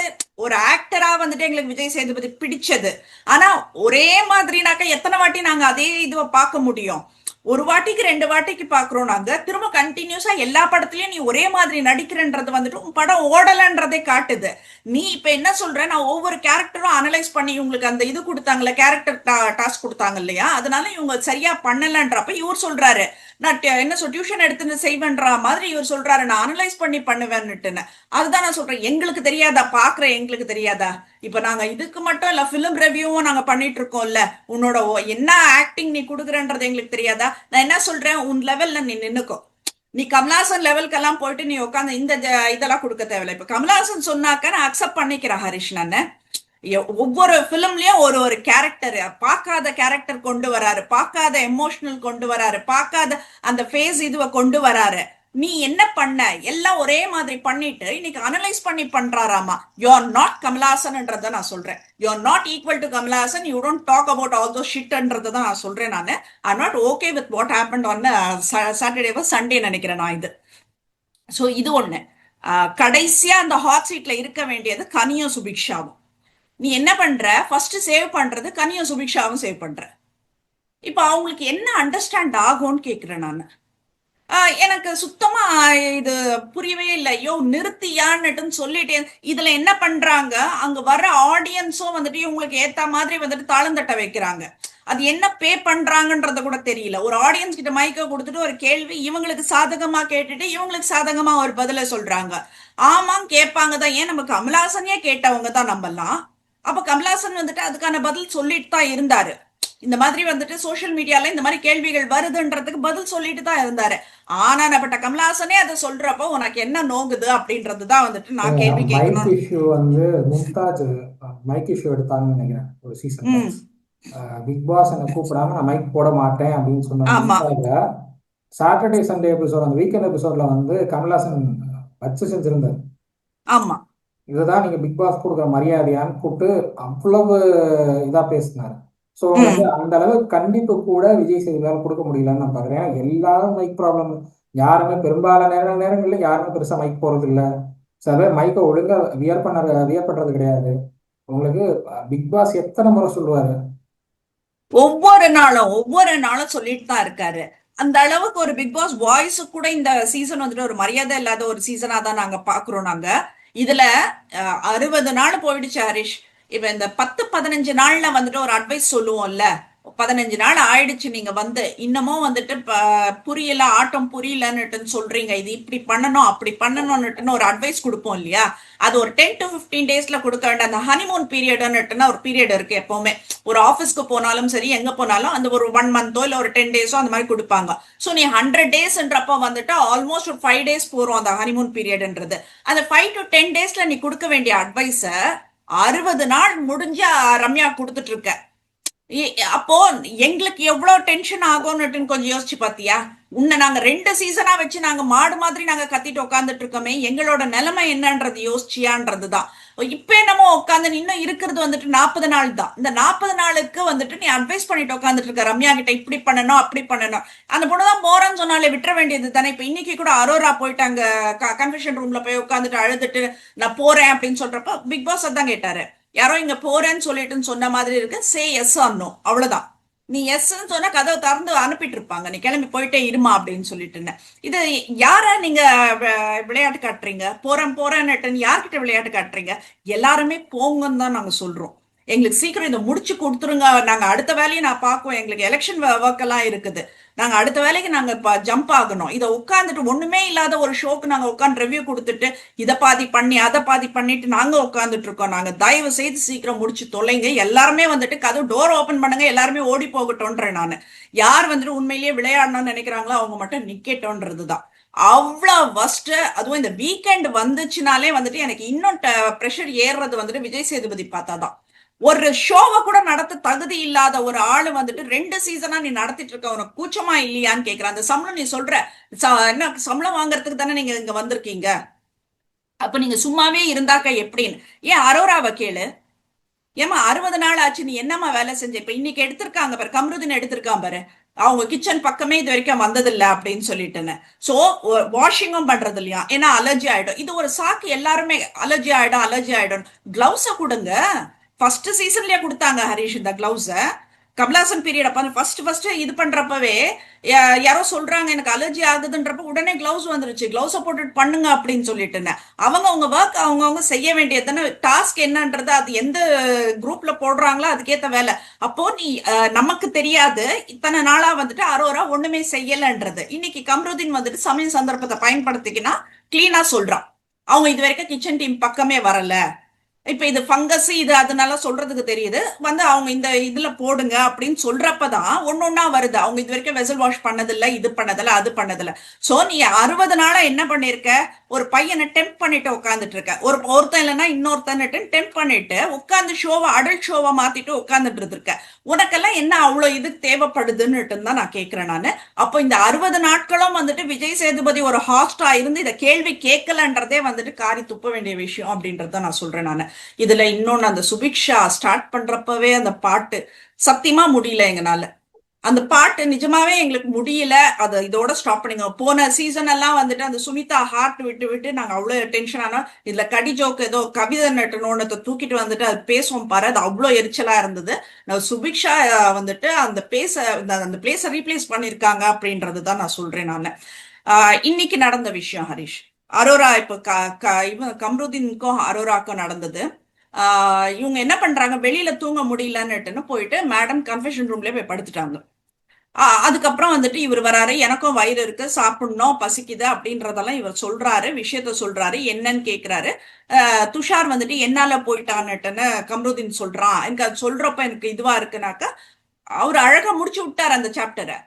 ஒரு ஆக்டரா வந்துட்டு எங்களுக்கு விஜய் சேதுபதி பிடிச்சது. ஆனா ஒரே மாதிரினாக்க எத்தனை வாட்டி நாங்க அதே இதுவை பார்க்க முடியும்? ஒரு வாட்டிக்கு 2 வாட்டிக்கு பாக்குறோம் நாங்க, திரும்ப கண்டினியூஸா எல்லா படத்துலயும் நீ ஒரே மாதிரி நடிக்கிறன்றது வந்துட்டு உன் படம் ஓடலன்றதை காட்டுது. நீ இப்ப என்ன சொல்ற, நான் ஒவ்வொரு கேரக்டரும் அனலைஸ் பண்ணி உங்களுக்கு அந்த இது கொடுத்தாங்கல்ல, கேரக்டர் டாஸ்க் கொடுத்தாங்க இல்லையா, அதனால இவங்க சரியா பண்ணலன்றப்ப இவர் சொல்றாரு நான் என்ன டியூஷன் எடுத்துன்னு செய்வேன்ற மாதிரி இவர் சொல்றாரு நான் அனலைஸ் பண்ணி பண்ணுவேன்னுட்டுன்னு. அதுதான் நான் சொல்றேன், எங்களுக்கு தெரியாதா? பாக்குற எங்களுக்கு தெரியாதா? இப்ப நாங்க இதுக்கு மட்டும் இல்ல பிலிம் ரிவ்யூவும் நாங்க பண்ணிட்டு இருக்கோம்ல, உன்னோட என்ன ஆக்டிங் நீ கொடுக்குறன்றது எங்களுக்கு தெரியாதா? நான் என்ன சொல்றேன், உன் லெவல்ல நீ நின்னுக்கோ. நீ கமலஹாசன் லெவல்க்கெல்லாம் போயிட்டு நீ உட்காந்து இந்த இதெல்லாம் கொடுக்க தேவையில்ல. இப்ப கமலஹாசன் சொன்னாக்க நான் அக்செப்ட் பண்ணிக்கிறேன் ஹரிஷ். நான் ஒவ்வொரு பிலிம்லயும் ஒரு ஒரு கேரக்டர், பார்க்காத கேரக்டர் கொண்டு வராரு, பார்க்காத எமோஷனல் கொண்டு வராரு, பார்க்காத அந்த ஃபேஸ் இதுவை கொண்டு வராரு. நீ என்ன பண்ண? எல்லாம் ஒரே மாதிரி பண்ணிட்டு இன்னைக்கு அனலைஸ் பண்ணி பண்றாராமா. யூ ஆர் நாட் கமலஹாசன்ன்றத நான் சொல்றேன். You are not equal to Kamal Haasan. You don't talk about all those ஷிட்ன்றத தான் நான் சொல்றேன் நான். I am not okay with what happened on Saturday Sunday நினைக்கிறேன் நான் இது. ஸோ இது ஒண்ணு. கடைசியா அந்த ஹாட் சீட்ல இருக்க வேண்டியது கனியும் சுபிக்ஷாவும். நீ என்ன பண்ற, ஃபர்ஸ்ட் சேவ் பண்றது கனியும் சுபிக்ஷாவும் சேவ் பண்ற. இப்ப அவங்களுக்கு என்ன அண்டர்ஸ்டாண்ட் ஆகும்னு கேக்குறேன் நான். எனக்கு சுத்தமா இது புரியவே இல்லை. ஐயோ நிறுத்தியான்னுட்டுன்னு சொல்லிட்டேன். இதுல என்ன பண்றாங்க, அங்க வர்ற ஆடியன்ஸும் வந்துட்டு இவங்களுக்கு ஏத்த மாதிரி வந்துட்டு தாளந்தட்ட வைக்கிறாங்க. அது என்ன பே பண்றாங்கன்றத கூட தெரியல. ஒரு ஆடியன்ஸ் கிட்ட மைக்க கொடுத்துட்டு ஒரு கேள்வி இவங்களுக்கு சாதகமா கேட்டுட்டு இவங்களுக்கு சாதகமா ஒரு பதில சொல்றாங்க. ஆமாம் கேட்பாங்க தான். ஏன் நம்ம கமலஹாசனே கேட்டவங்க தான் நம்மலாம். அப்ப கமலஹாசன் வந்துட்டு அதுக்கான பதில் சொல்லிட்டு தான் இருந்தாரு. இந்த மாதிரி வந்துட்டு சோசியல் மீடியால இந்த மாதிரி கேள்விகள் வருதுன்றதுக்கு பதில் சொல்லிட்டு தான் இருந்தாரு. ஆனானப்பட்ட கமலஹாசனே அதை சொல்றப்போ உனக்கு என்ன நோங்குது அப்படின்றதுதான் வந்துட்டு நான் கேள்வி மைக் கேட்கணும். இஷ்யூ வந்து மும்தாஜ் மைக் இஷ்யூ எடுத்தாங்கன்னு நினைக்கிறேன் ஒரு சீசன்ல. ம். பிக் பாஸ் என்னை கூப்பிடாம நான் மைக் போட மாட்டேன் அப்படின்னு சொன்ன ஆமா மும்தாஜ சாட்டர்டே சண்டே எபிசோட் அந்த வீக்கெண்ட் எபிசோட்ல வந்து கமல்ஹாசன் வச்சு செஞ்சிருந்தார். ஆமா இதுதான் நீங்க பிக் பாஸ் கொடுக்குற மரியாதையான்னு கூப்பிட்டு அவ்வளவு இதா பேசினாரு. ஸோ வந்து ம் அந்த அளவுக்கு கண்டிப்பு கூட விஜய் சேதுபதியால் கொடுக்க முடியலன்னு நான் பார்க்குறேன். எல்லாரும் மைக் ப்ராப்ளம், யாருமே பெரும்பாலான நேரங்களில் யாருமே பெருசாக மைக் போறது இல்லை. சில பேர் மைக்கை ஒழுங்கா வியர் பண்றது கிடையாது. உங்களுக்கு பிக் பாஸ் எத்தனை முறை சொல்லுவாரு? ஒவ்வொரு நாளும் சொல்லிட்டு தான் இருக்காரு. அந்த அளவுக்கு ஒரு பிக் பாஸ் வாய்ஸ் கூட இந்த சீசன் வந்துட்டு ஒரு மரியாதை இல்லாத ஒரு சீசனா தான் நாங்க பாக்குறோம். நாங்க இதுல 60 நாள் போயிடுச்சு ஹரிஷ். இப்ப இந்த 10-15 நாள்ல வந்துட்டு ஒரு அட்வைஸ் சொல்லுவோம்ல. 15 நாள் ஆயிடுச்சு, நீங்க வந்து இன்னமும் வந்துட்டு புரியல, ஆட்டம் புரியலன்னுட்டு சொல்றீங்க. இது இப்படி பண்ணணும் அப்படி பண்ணணும்னுட்டுன்னு ஒரு அட்வைஸ் கொடுப்போம் இல்லையா? அது ஒரு 10 to 15 daysல கொடுக்க வேண்டாம். அந்த ஹனிமூன் பீரியட்னுட்டுன்னு ஒரு பீரியட் இருக்கு எப்பவுமே. ஒரு ஆஃபீஸ்க்கு போனாலும் சரி, எங்க போனாலும் அந்த ஒரு 1 month இல்ல ஒரு 10 days அந்த மாதிரி கொடுப்பாங்க. ஸோ நீ 100 daysன்றப்ப வந்துட்டு ஆல்மோஸ்ட் ஒரு 5 days போறோம் அந்த ஹனிமூன் பீரியட்ன்றது. அந்த 5 to 10 daysல நீ கொடுக்க வேண்டிய அட்வைஸ 60 நாள் முடிஞ்சு ரம்யா கொடுத்துட்டு இருக்க. அப்போ எங்களுக்கு எவ்வளவு டென்ஷன் ஆகும்னுட்டு கொஞ்சம் யோசிச்சு பாத்தியா? உன்னை நாங்க 2 சீசனா வச்சு நாங்க மாடு மாதிரி நாங்க கத்திட்டு உட்காந்துட்டு இருக்கோமே, எங்களோட நிலைமை என்னன்றது யோசிச்சியான்றதுதான். இப்ப என்னமோ உட்காந்து இன்னும் இருக்கிறது வந்துட்டு 40 நாள் தான். இந்த 40 நாளுக்கு வந்துட்டு நீ அட்வைஸ் பண்ணிட்டு உட்காந்துட்டு இருக்க ரம்யா கிட்ட, இப்படி பண்ணணும் அப்படி பண்ணணும். அந்த பொண்ணுதான் போறேன்னு சொன்னாலே விட்டுற வேண்டியது தானே. இப்ப இன்னைக்கு கூட அரோரா போயிட்டாங்க, கன்ஃபெஷன் ரூம்ல போய் உட்காந்துட்டு அழுதுட்டு நான் போறேன் அப்படின்னு சொல்றப்ப பிக் பாஸ் அதான் கேட்டாரு, யாரோ இங்க போறேன்னு சொல்லிட்டுன்னு சொன்ன மாதிரி இருக்கு, சே எஸ் ஆர் நோ, அவ்வளவுதான். நீ எஸ்ன்னு சொன்னா கதவை திறந்து அனுப்பிட்டு இருப்பாங்க, நீ கிளம்பி போயிட்டே இருமா அப்படின்னு சொல்லிட்டுன்னு. இது யார நீங்க விளையாட்டு காட்டுறீங்க? போறேன் போறேன்னு யார்கிட்ட விளையாட்டு காட்டுறீங்க? எல்லாருமே போங்கன்னு தான் நாங்க சொல்றோம். எங்களுக்கு சீக்கிரம் இதை முடிச்சு கொடுத்துருங்க, நாங்க அடுத்த வேலையை நான் பார்க்குவோம். எங்களுக்கு எலெக்ஷன் ஒர்க் எல்லாம் இருக்குது, நாங்க அடுத்த வேலைக்கு நாங்க ஜம்ப் ஆகணும். இதை உட்காந்துட்டு ஒண்ணுமே இல்லாத ஒரு ஷோக்கு நாங்க உட்காந்து ரிவ்யூ கொடுத்துட்டு இதை பாதி பண்ணி அதை பாதி பண்ணிட்டு நாங்க உட்காந்துட்டு இருக்கோம். நாங்க தயவு செய்து சீக்கிரம் முடிச்சு தொலைங்க. எல்லாருமே வந்துட்டு கதவு டோர் ஓபன் பண்ணுங்க, எல்லாருமே ஓடி போகட்டும்ன்றேன் நானு. யார் வந்துட்டு உண்மையிலேயே விளையாடணும்னு நினைக்கிறாங்களோ அவங்க மட்டும் நிக்கட்டோன்றதுதான். அவ்வளவு வஸ்ட். அதுவும் இந்த வீக்கெண்ட் வந்துச்சுனாலே வந்துட்டு எனக்கு இன்னும் ப்ரெஷர் ஏறுறது வந்துட்டு விஜய் சேதுபதி பார்த்தாதான். ஒரு ஷோவை கூட நடத்த தகுதி இல்லாத ஒரு ஆளு வந்துட்டு 2 சீசனா நீ நடத்திட்டு இருக்க, உனக்கு கூச்சமா இல்லையான்னு கேக்குற. அந்த சம்பளம் நீ சொல்ற என்ன சம்பளம் வாங்குறதுக்கு தானே நீங்க இங்க வந்திருக்கீங்க? அப்ப நீங்க சும்மாவே இருந்தாக்க எப்படின்னு ஏன் அரோராவை கேளு. ஏமா 60 நாள் ஆச்சு, நீ என்னம்மா வேலை செஞ்ச? இப்ப இன்னைக்கு எடுத்திருக்காங்க பாரு, கம்ருதின் எடுத்திருக்கான் பாரு, அவங்க கிச்சன் பக்கமே இது வரைக்கும் வந்ததில்ல அப்படின்னு சொல்லிட்டுன்னு. சோ வாஷிங்கும் பண்றது இல்லையா, ஏன்னா அலர்ஜி ஆயிடும். இது ஒரு சாக்கு, எல்லாருமே அலர்ஜி ஆயிடும் அலர்ஜி ஆயிடும். கிளவுஸ கொடுங்க. ஃபர்ஸ்ட் சீசன்லயே கொடுத்தாங்க ஹரிஷ் இந்த கிளவுஸ. கமலாசன் பீரியட் அப்ப ஃபர்ஸ்ட் இது பண்றப்பவே யாரோ சொல்றாங்க எனக்கு அலர்ஜி ஆகுதுன்றப்ப உடனே கிளவுஸ் வந்துருச்சு, கிளவுஸ போட்டுட்டு பண்ணுங்க அப்படின்னு சொல்லிட்டுன்னு. அவங்க ஒர்க் அவங்க செய்ய வேண்டியது தானே. டாஸ்க் என்னன்றது அது எந்த குரூப்ல போடுறாங்களோ அதுக்கேத்த வேலை. அப்போ நீ நமக்கு தெரியாது இத்தனை நாளா வந்துட்டு அரோரா ஒண்ணுமே செய்யலன்றது. இன்னைக்கு கம்ருதீன் வந்துட்டு சமய சந்தர்ப்பத்தை பயன்படுத்திக்கினா கிளீனா சொல்றான், அவங்க இது வரைக்கும் கிச்சன் டீம் பக்கமே வரல. இப்ப இது ஃபங்கஸ் இது அதனால சொல்றதுக்கு தெரியுது வந்து அவங்க இந்த இதுல போடுங்க அப்படின்னு சொல்றப்பதான் ஒன்னொன்னா வருது. அவங்க இது வரைக்கும் வெசல் வாஷ் பண்ணதில்ல, இது பண்ணதில்ல, அது பண்ணதில்ல. சோ நீ 60 நாளா என்ன பண்ணிருக்க? ஒரு பையனை டெம்ப் பண்ணிட்டு உட்காந்துட்டு இருக்க. ஒருத்தன் இல்லைன்னா இன்னொருத்தன்னுட்டு டெம்ப் பண்ணிட்டு உட்காந்து ஷோவை அடல்ட் ஷோவை மாத்திட்டு உட்காந்துட்டு இருக்க. உனக்கெல்லாம் என்ன அவ்வளவு இது தேவைப்படுதுன்னுட்டு தான் நான் கேட்கிறேன் நானு. அப்போ இந்த 60 நாட்களும் வந்துட்டு விஜய் சேதுபதி ஒரு ஹாஸ்டா இருந்து இதை கேள்வி கேட்கலன்றதே வந்துட்டு காரி துப்ப வேண்டிய விஷயம் அப்படின்றத நான் சொல்றேன் நானு. இதுல இன்னொன்னு, அந்த சுபிக்ஷா ஸ்டார்ட் பண்றப்பவே அந்த பாட்டு சத்தியமா முடியல எங்கனால. அந்த பாட்டு நிஜமாவே எங்களுக்கு முடியல. அதை இதோட ஸ்டாப் பண்ணிங்க. போன சீசன் எல்லாம் வந்துட்டு அந்த சுமிதா ஹார்ட் விட்டு விட்டு நாங்க அவ்வளவு டென்ஷன் ஆனோம். இதுல கடி ஜோக்கு ஏதோ கவிதை நட்டனோன்னு தூக்கிட்டு வந்துட்டு அது பேசுவோம் பாரு, அது அவ்வளவு எரிச்சலா இருந்தது. நான் சுபிக்ஷா வந்துட்டு அந்த பிளேஸ ரீப்ளேஸ் பண்ணிருக்காங்க அப்படின்றதுதான் நான் சொல்றேன் நானு. இன்னைக்கு நடந்த விஷயம் ஹரிஷ், அரோரா இப்ப இவன் கம்ருதீனுக்கும் அரோராக்கும் நடந்தது. இவங்க என்ன பண்றாங்க, வெளியில தூங்க முடியலன்னுட்டுன்னு போயிட்டு மேடம் கன்ஃபெஷன் ரூம்லயே போய் படுத்துட்டாங்க. அதுக்கப்புறம் வந்துட்டு இவர் வராரு, எனக்கும் வயிறு இருக்கு, சாப்பிடணும், பசிக்குது அப்படின்றதெல்லாம் இவர் சொல்றாரு, விஷயத்த சொல்றாரு, என்னன்னு கேக்குறாரு. துஷார் வந்துட்டு என்னால போயிட்டான்னுட்டுன்னு கம்ருதீன் சொல்றான். எனக்கு அது சொல்றப்ப எனக்கு இதுவா இருக்குனாக்கா அவர் அழகா முடிச்சு விட்டாரு அந்த சாப்டரை.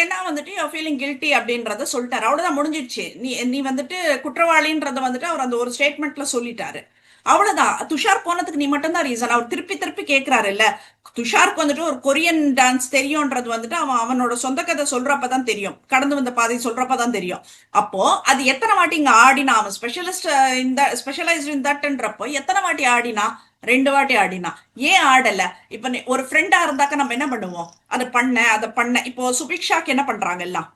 ஏன்னா வந்துட்டு ஃபீலிங் கில்ட்டி அப்படின்றத சொல்லிட்டாரு, அவ்வளவுதான் முடிஞ்சிடுச்சு. நீ நீ வந்துட்டு குற்றவாளின்றத வந்துட்டு அவர் அந்த ஒரு ஸ்டேட்மெண்ட்ல சொல்லிட்டாரு, அவ்வளவுதான். துஷார் போனதுக்கு நீ மட்டும்தான் ரீசன். அவர் திருப்பி திருப்பி கேட்கிறாரு இல்ல, துஷாருக்கு வந்துட்டு ஒரு கொரியன் டான்ஸ் தெரியும்ன்றது வந்துட்டு அவனோட சொந்த கதை சொல்றப்பதான் தெரியும், கடந்து வந்த பாதை சொல்றப்பதான் தெரியும். அப்போ அது எத்தனை வாட்டி இங்க ஆடினா, அவன் ஸ்பெஷலிஸ்ட் இந்த ஸ்பெஷலைஸ்ட் இன் தட்ன்றப்போ எத்தனை வாட்டி ஆடினா, 2 வாட்டி ஆடினா. ஏன் ஆடல? இப்ப ஒரு ஃப்ரெண்டா இருந்தாக்க நம்ம என்ன பண்ணுவோம், அதை பண்ண இப்போ சுபிக்ஷாக்கு என்ன பண்றாங்க எல்லாம்,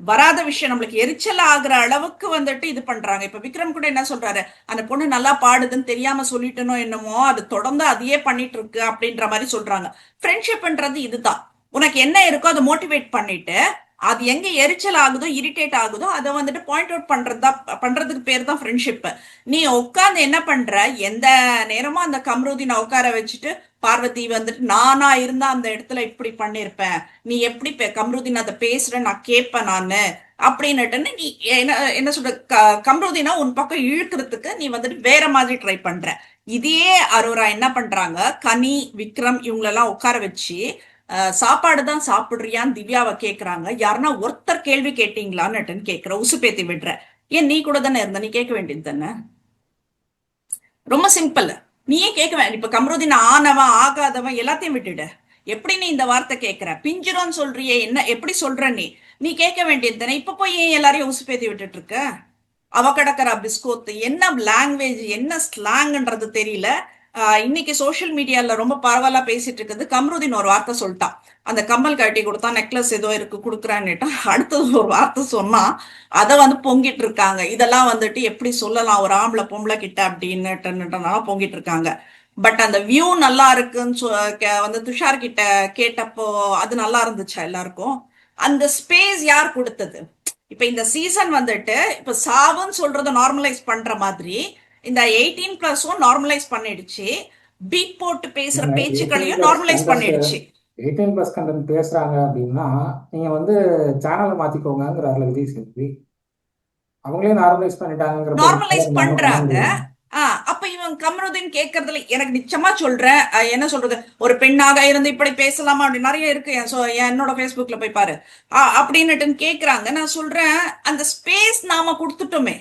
வராத விஷயம் நம்மளுக்கு எரிச்சல் ஆகுற அளவுக்கு வந்துட்டு இது பண்றாங்க. இப்ப விக்ரம் கூட என்ன சொல்றாரு, அந்த பொண்ணு நல்லா பாடுதுன்னு தெரியாம சொல்லிட்டனோ என்னமோ, அது தொடர்ந்து அதையே பண்ணிட்டு இருக்கு அப்படின்ற மாதிரி சொல்றாங்க. ஃப்ரெண்ட்ஷிப்ன்றது இதுதான், உனக்கு என்ன இருக்கோ அதை மோட்டிவேட் பண்ணிட்டு அது எங்க எரிச்சல் ஆகுதோ இரிட்டேட் ஆகுதோ அதை வந்துட்டு பாயிண்ட் அவுட் பண்றதுக்கு பேர் தான் ஃப்ரெண்ட்ஷிப். நீ உட்காந்து என்ன பண்ற, எந்த நேரமும் அந்த கம்ருதீனை உட்கார வச்சுட்டு பார்வதி வந்துட்டு நானா இருந்தா அந்த இடத்துல இப்படி பண்ணிருப்பேன், நீ எப்படி கம்ருதீன் அதை பேசுற நான் கேட்பேன் நானு அப்படின்னுட்டுன்னு நீ என்ன என்ன சொல்ற, கம்ருதீனா உன் பக்கம் இழுக்கிறதுக்கு நீ வந்துட்டு வேற மாதிரி ட்ரை பண்ற. இதையே அரோரா என்ன பண்றாங்க, கனி விக்ரம் இவங்களெல்லாம் உட்கார வச்சு சாப்பாடு தான் சாப்பிடுறியான்னு திவ்யாவை கேக்குறாங்க. யாருன்னா ஒருத்தர் கேள்வி கேட்டீங்களான்னு கேக்குற, உசுப்பேத்தி விடுற. ஏன் நீ கூட தானே இருந்த, நீ கேட்க வேண்டியது தானே, ரொம்ப சிம்பிள். நீயே கேட்க வேண்டிய, இப்ப கம்ருதீன் ஆனவன் ஆகாதவன் எல்லாத்தையும் விட்டுடு. எப்படி நீ இந்த வார்த்தை கேட்கிற, பிஞ்சிரோன்னு சொல்றியே, என்ன எப்படி சொல்ற நீ, நீ கேட்க வேண்டியது தானே. இப்ப போய் ஏன் எல்லாரையும் உசுப்பேத்தி விட்டுட்டு இருக்க? அவ கிடக்குறா பிஸ்கோத்து, என்ன லாங்குவேஜ் என்ன ஸ்லாங்ன்றது தெரியல. இன்னைக்கு சோசியல் மீடியால ரொம்ப பரவலா பேசிட்டு இருக்குது. கம்ருதீன் ஒரு வார்த்தை சொல்லிட்டான், அந்த கம்மல் கட்டி கொடுத்தா நெக்லஸ் ஏதோ இருக்கு கொடுக்குறான்னுட்டா, அடுத்தது ஒரு வார்த்தை சொன்னா அதை வந்து பொங்கிட்டு இருக்காங்க. இதெல்லாம் வந்துட்டு எப்படி சொல்லலாம் ஒரு ஆம்பளை பொம்பளை கிட்ட அப்படின்னுட்டுனால பொங்கிட்டு இருக்காங்க. பட் அந்த வியூ நல்லா இருக்குன்னு வந்து துஷார் கிட்ட கேட்டப்போ அது நல்லா இருந்துச்சா எல்லாருக்கும்? அந்த ஸ்பேஸ் யார் கொடுத்தது? இப்ப இந்த சீசன் வந்துட்டு இப்ப சாவுன்னு சொல்றத நார்மலைஸ் பண்ற மாதிரி இந்த 18+ நார்மலைஸ் பண்ணிடுச்சு, பீட் போட்டு பேசுற பேச்சுக்களையும் நார்மலைஸ் பண்ணிடுச்சு. 18+ கண்டென்ட் பேசுறாங்க அப்படின்னா நீங்க வந்து சேனலை மாத்திக்கோங்கிறாருல விஜய் சேதுபதி. அவங்களே நார்மலைஸ் பண்ணிட்டாங்கிற நார்மலைஸ் பண்றாங்க. அப்ப இவன் கம்ருதீன் கேட்கறதுல எனக்கு நிச்சயமா சொல்றேன், என்ன சொல்றது, ஒரு பெண்ணாக இருந்து இப்படி பேசலாமா அப்படி நிறைய இருக்கு, என்னோட ஃபேஸ்புக்ல போய் பாரு அப்படின்னுட்டு கேக்குறாங்க. நான் சொல்றேன் அந்த ஸ்பேஸ் நாம கொடுத்துட்டோமே,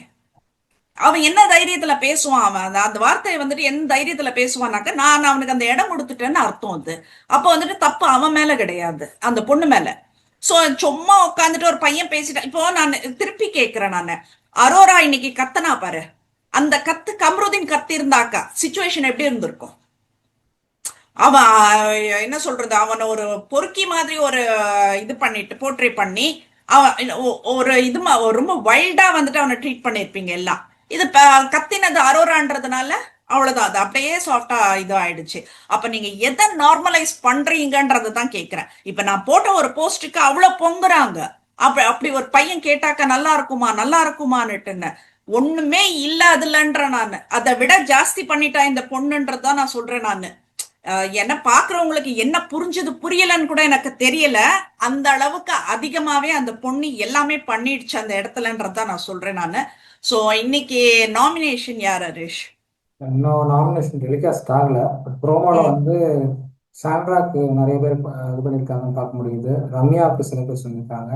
அவன் என்ன தைரியத்துல பேசுவான், அவன் அந்த வார்த்தையை வந்துட்டு என்ன தைரியத்துல பேசுவான்னாக்க நான் அவனுக்கு அந்த இடம் கொடுத்துட்டேன்னு அர்த்தம். அது அப்ப வந்துட்டு தப்பு அவன் மேல கிடையாது, அந்த பொண்ணு மேல. சோ சும்மா உட்காந்துட்டு ஒரு பையன் பேசிட்டான். இப்போ நான் திருப்பி கேட்கிறேன், நான் அரோரா இன்னைக்கு கத்தனா பாரு, அந்த கத்து கம்ருதீன் கத்தி இருந்தாக்கா சிச்சுவேஷன் எப்படி இருந்திருக்கும்? அவன் என்ன சொல்றது, அவனை ஒரு பொறுக்கி மாதிரி ஒரு இது பண்ணிட்டு போர்ட்ரே பண்ணி அவன் ஒரு இது ரொம்ப வைல்டா வந்துட்டு அவனை ட்ரீட் பண்ணிருப்பீங்க எல்லாம். இது கத்தினது அரோரான்றதுனால அவ்வளவுதான், அது அப்படியே சாஃப்டா இது ஆயிடுச்சு. அப்ப நீங்க எதை நார்மலைஸ் பண்றீங்கன்றதை தான் கேட்கிறேன். இப்ப நான் போட்ட ஒரு போஸ்டுக்கு அவ்வளவு பொங்குறாங்க, அப்படி ஒரு பையன் கேட்டாக்க நல்லா இருக்குமா நல்லா இருக்குமான்னுட்டுன்னு ஒண்ணுமே இல்ல அதுலன்ற, நான் அதை விட ஜாஸ்தி பண்ணிட்டா இந்த பொண்ணுன்றதான் நான் சொல்றேன். நான் என்ன பாக்குறவங்களுக்கு என்ன புரிஞ்சது புரியலன்னு கூட எனக்கு தெரியல, அந்த அளவுக்கு அதிகமாவே அந்த பொண்ணு எல்லாமே பண்ணிடுச்சு அந்த இடத்துலன்றதான் நான் சொல்றேன் நானு. சோ இன்னைக்கு நாமினேஷன் யார் ஹரிஷ்? இன்னும் நாமினேஷன் டெலிகாஸ்ட் ஆகல, பட் ப்ரோமோல வந்து சாண்ட்ராக்கு நிறைய பேர் இது பண்ணியிருக்காங்கன்னு பார்க்க முடியுது, ரம்யாவுக்கு சில பேர் சொல்லியிருக்காங்க,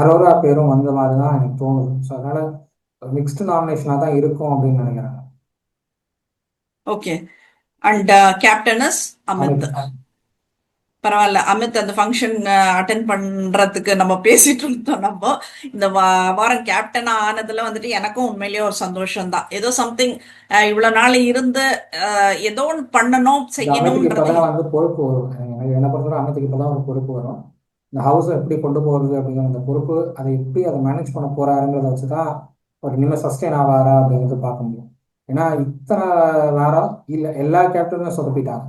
அரோரா பேரும் வந்த மாதிரி தான் எனக்கு தோணுது. ஸோ அதனால மிக்ஸ்டு நாமினேஷனாக தான் இருக்கும் அப்படின்னு நினைக்கிறேன். Okay. And captain is Amit. பரவாயில்ல, அமித் அந்த ஃபங்க்ஷன் அட்டென்ட் பண்றதுக்கு நம்ம பேசிட்டு இருந்தோம். நம்ம இந்த வாரம் கேப்டனா ஆனதுல வந்துட்டு எனக்கும் உண்மையிலேயே ஒரு சந்தோஷம் தான். ஏதோ சம்திங் இவ்வளவு நாள் இருந்து ஏதோ ஒன்று பண்ணணும் செய்யணும்ன்றது வந்து பொறுப்பு வரும். என்ன பொறுத்தவரை அமித்துக்கு இப்பதான் ஒரு பொறுப்பு வரும், இந்த ஹவுஸை எப்படி கொண்டு போறது அப்படிங்கிற அந்த பொறுப்பு, அதை எப்படி அதை மேனேஜ் பண்ண போறாருங்கிறத வச்சுதான் ஒரு இனிமேல் சஸ்டெயின் ஆவாரா அப்படிங்கிறது பார்க்க முடியும். ஏன்னா இத்தனை வாரம் இல்ல எல்லா கேப்டனும் சொதப்பிட்டாங்க,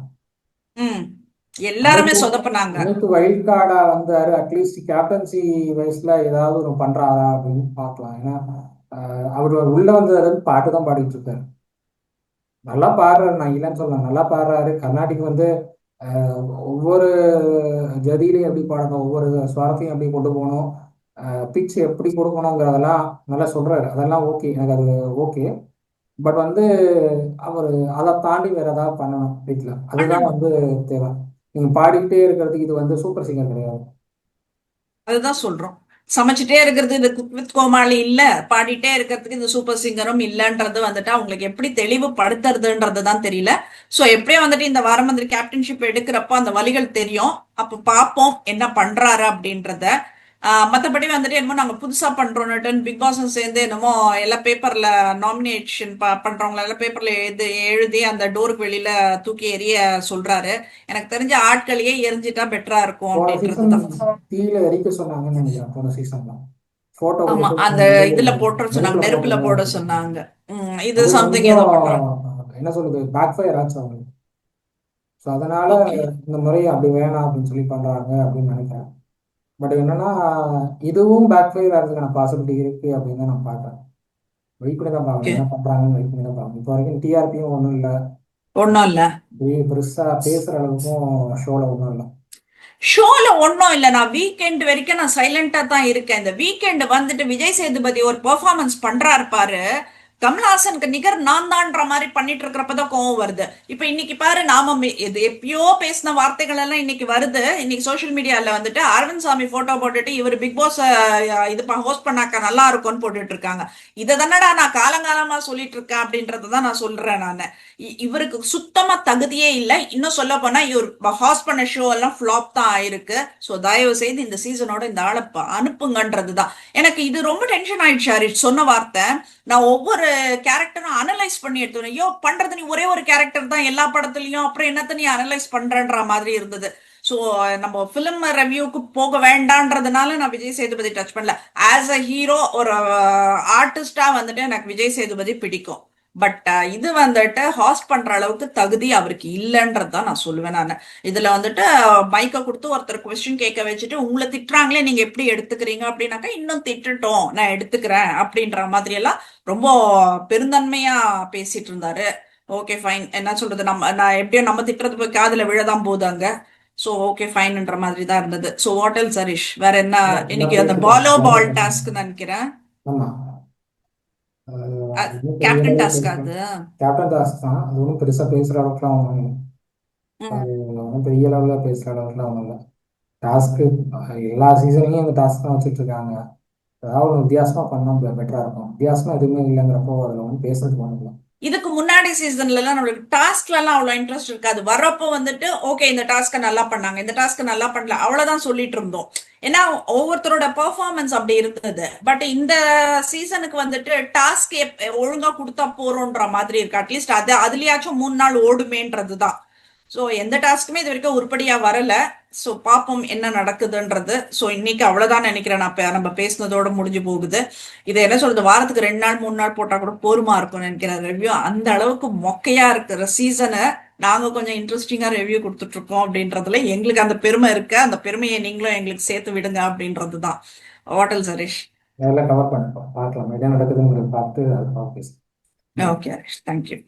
எல்லாருமே சொதப்பினாங்க. அனைத்து வைல்ட் கார்டா வந்தாரு, அட்லீஸ்ட் கேப்டன்சி வயசுல ஏதாவது ஒரு பண்றாரா அப்படின்னு பார்க்கலாம். ஏன்னா அவர் உள்ள வந்ததுல பாட்டு தான் பாடிட்டு இருக்காரு. நல்லா பாடுறாரு, நான் இல்லைன்னு சொல்லலாம், நல்லா பாடுறாரு. கர்நாடிக் வந்து ஒவ்வொரு ஜதியிலையும் எப்படி பாடணும், ஒவ்வொரு ஸ்வரத்தையும் எப்படி கொண்டு போகணும், பிச் எப்படி கொடுக்கணுங்கிறதெல்லாம் நல்லா சொல்றாரு. அதெல்லாம் ஓகே, எனக்கு அது ஓகே. பட் வந்து அவர் அதை தாண்டி வேற ஏதாவது பண்ணணும் வீட்டில், அதுதான் பண்ணணும். வந்து தேவை. நீங்க பாடிக்கிட்டே இருக்கிறதுக்கு இது வந்து சூப்பர் சிங்கர் கிடையாது. அதுதான் சொல்றோம். சமைச்சிட்டே இருக்கிறது இந்த குக் வித் கோமாளி இல்ல, பாடிட்டே இருக்கிறதுக்கு இந்த சூப்பர் சிங்கரும் இல்லன்றது வந்துட்டு அவங்களுக்கு எப்படி தெளிவுபடுத்துறதுன்றது தான் தெரியல. சோ எப்படியும் வந்துட்டு இந்த வாரமந்திரி கேப்டன்ஷிப் எடுக்கிறப்போ அந்த வழிகள் தெரியும். அப்ப பார்ப்போம் என்ன பண்றாரு அப்படின்றத. மத்தபடி வந்துட்டு என்னமோ நாங்க புதுசா பண்றோம்னுட்டு பிக் பாஸும் சேர்ந்து என்னமோ எல்லா பேப்பர்ல நாமினேஷன் பண்றவங்க எல்லாம் பேப்பர்ல எழுதி அந்த டோருக்கு வெளியில தூக்கி எறிய சொல்றாரு. எனக்கு தெரிஞ்ச ஆட்களையே எரிஞ்சிட்டா பெட்டரா இருக்கும் போன சீசன் அப்படின்றதுதான். தீயில எரிக்க சொன்னாங்கன்னு நினைக்கிறேன். போன சீசன்ல போட்டோ ஆமா. கொடுத்து அந்த இதுல போட்டுற சொன்னாங்க. நெருப்புல நெருப்புல போட்டுருங்க போட அப்படின்னு சொன்னாங்க. சொன்னாங்க. இது அது சம்திங் கொஞ்சம் ஏதோ பண்றாங்க. என்ன சொல்றது, பேக் ஃபயர் ஆச்சு அவங்களுக்கு. ஸோ அதனால ஓகே. இந்த முறை அப்படி வேணாம் அப்படின்னு சொல்லி பண்றாங்க அப்படின்னு நினைக்கிறேன். பட் என்னன்னா, இதுவும் பேக் ஃபயர் ஆகிறதுக்கான பாசிபிலிட்டி இருக்கு அப்படின்னு தான் நான் பார்க்குறேன். வெயிட் பண்ணி தான் பார்க்கணும், ஓகே. என்ன பண்றாங்கன்னு வெயிட் பண்ணி தான் பார்க்கணும். இப்போ வரைக்கும் டிஆர்பியும் ஒன்றும் இல்லை, ஒண்ணும் இல்ல. பெருசா பேசுற அளவுக்கும் ஷோல ஒன்றும் இல்லை. ஷோல ஒன்னும் இல்ல. நான் வீக்கெண்ட் வரைக்கும் நான் சைலண்டா தான் இருக்கேன். இந்த வீக்கெண்ட் வந்துட்டு விஜய் சேதுபதி ஒரு பெர்ஃபார்மன்ஸ் பண்றாரு பாரு. கமல்ஹாசனுக்கு நிகர் நான் தான்ற மாதிரி பண்ணிட்டு இருக்கிறப்பதான் கோவம் வருது. இப்ப இன்னைக்கு பாரு, நாம இது எப்பயோ பேசின வார்த்தைகள் எல்லாம் இன்னைக்கு வருது. இன்னைக்கு சோசியல் மீடியால வந்துட்டு அரவிந்த் சாமி போட்டோ போட்டுட்டு இவர் பிக் பாஸ் இது ஹோஸ்ட் பண்ணாக்க நல்லா இருக்கும்னு போட்டுட்டு இருக்காங்க. இதை தானடா நான் காலங்காலமா சொல்லிட்டு இருக்கேன் அப்படின்றதான் நான் சொல்றேன் நானு. இவருக்கு சுத்தமா தகுதியே இல்லை. இன்னும் சொல்ல போனா இவர் ஹாஸ்ட் பண்ண ஷோ எல்லாம் ஃபிளாப் தான் ஆயிருக்கு. சோ தயவு செய்து இந்த சீசனோட இந்த ஆளை அனுப்புங்கன்றதுதான். எனக்கு இது ரொம்ப டென்ஷன் ஆயிடுச்சு ஹரிஷ் சொன்ன வார்த்தை. நான் ஒவ்வொரு கேரக்டரும் அனலைஸ் பண்ணி எடுத்தேன். ஐயோ பண்றது நீ ஒரே ஒரு கேரக்டர் தான் எல்லா படத்துலயும், அப்புறம் என்னத்த நீ அனலைஸ் பண்றன்ற மாதிரி இருந்தது. சோ நம்ம பிலிம் ரிவ்யூக்கு போக வேண்டான்றதுனால நான் விஜய் சேதுபதி டச் பண்ணல. ஆஸ் அ ஹீரோ, ஒரு ஆர்டிஸ்டா வந்துட்டு எனக்கு விஜய் சேதுபதி பிடிக்கும். பட் இது வந்துட்டு ஹாஸ்ட் பண்ற அளவுக்கு தகுதி அவருக்கு இல்லைன்றதுதான் நான் சொல்லுவேன். நான் இதுல வந்துட்டு மைக்க கொடுத்து ஒருத்தர் கொஸ்டின் கேட்க வச்சுட்டு உங்களை திட்டுறாங்களே நீங்க எப்படி எடுத்துக்கிறீங்க அப்படின்னாக்கா, இன்னும் திட்டுட்டோம் நான் எடுத்துக்கிறேன் அப்படின்ற மாதிரி எல்லாம் ரொம்ப பெருந்தன்மையா பேசிட்டு இருந்தாரு. ஓகே ஃபைன், என்ன சொல்றது, நான் எப்படியோ நம்ம திட்டுறது போய் காதுல விழதான் போதாங்க. சோ ஓகே ஃபைன்ன்ற மாதிரி தான் இருந்தது. சோ வாட் எல்ஸ் ஹரிஷ், வேற என்ன? எல்லாம் இன்னைக்கு அந்த போயிட்டு பாலோ பால் இருக்கோம். டாஸ்க் நினைக்கிறேன். ஆமா. அது ஒன்றும் பெரிய கேப்டன் அளவில் டாஸ்க் பேசலாம். அது. கேப்டன் தாஸ் தான், அது ஒன்றும் பெருசாக பேசுகிற அளவுக்குலாம் ஒன்றும் இல்லை. அது ம். ஒன்றும் பெரிய அளவில் பேசுகிற அளவுக்குலாம் ஒன்றும் இல்லை. டாஸ்க்கு எல்லா சீசன்லையும் இந்த டாஸ்க் தான் வச்சுட்டு இருக்காங்க. ஏதாவது ஒன்று வித்தியாசமாக பண்ணால் பெட்டராக இருக்கும். வித்தியாசமாக எதுவுமே இல்லைங்கிறப்போ அதில் ஒன்றும் பேசுறதுக்கு ஒன்றும் இல்லை. இதுக்கு முன்னாடி சீசன்ல எல்லாம் நம்மளுக்கு டாஸ்க்ல எல்லாம் அவ்வளவு இன்ட்ரெஸ்ட் இருக்காது. வர்றப்போ வந்துட்டு ஓகே இந்த டாஸ்க நல்லா பண்ணாங்க, இந்த டாஸ்க் நல்லா பண்ணல, அவ்வளவுதான் சொல்லிட்டு இருந்தோம். ஏன்னா ஒவ்வொருத்தரோட பெர்ஃபார்மன்ஸ் அப்படி இருந்தது. பட் இந்த சீசனுக்கு வந்துட்டு டாஸ்க் ஒழுங்கா கொடுத்தா போறோன்ற மாதிரி இருக்கு. அட்லீஸ்ட் அது அதுலயாச்சும் 3 நாள் ஓடுமேன்றதுதான். ஸோ எந்த டாஸ்க்குமே இது வரைக்கும் உருப்படியா வரல. ஸோ பார்ப்போம் என்ன நடக்குதுன்றது. ஸோ இன்னைக்கு அவ்வளவுதான் நினைக்கிறேன். நம்ம பேசுனதோட முடிஞ்சு போகுது. இது என்ன சொல்றது, வாரத்துக்கு 2 நாள் 3 நாள் போட்டா கூட போருமா இருக்கும்னு நினைக்கிறேன் ரிவ்யூ. அந்த அளவுக்கு மொக்கையா இருக்கிற சீசனை நாங்க கொஞ்சம் இன்ட்ரெஸ்டிங்கா ரிவ்யூ கொடுத்துட்டு இருக்கோம் அப்படின்றதுல எங்களுக்கு அந்த பெருமை இருக்கு. அந்த பெருமையை நீங்களும் எங்களுக்கு சேர்த்து விடுங்க அப்படின்றதுதான். ஹோட்டல் சரீஷ். அதெல்லாம் கவர் பண்ணிப்போம், பார்க்கலாம் என்ன நடக்குதுங்கிறத பார்த்து அது பார்த்து பேசலாம். Okay Harish, thank you.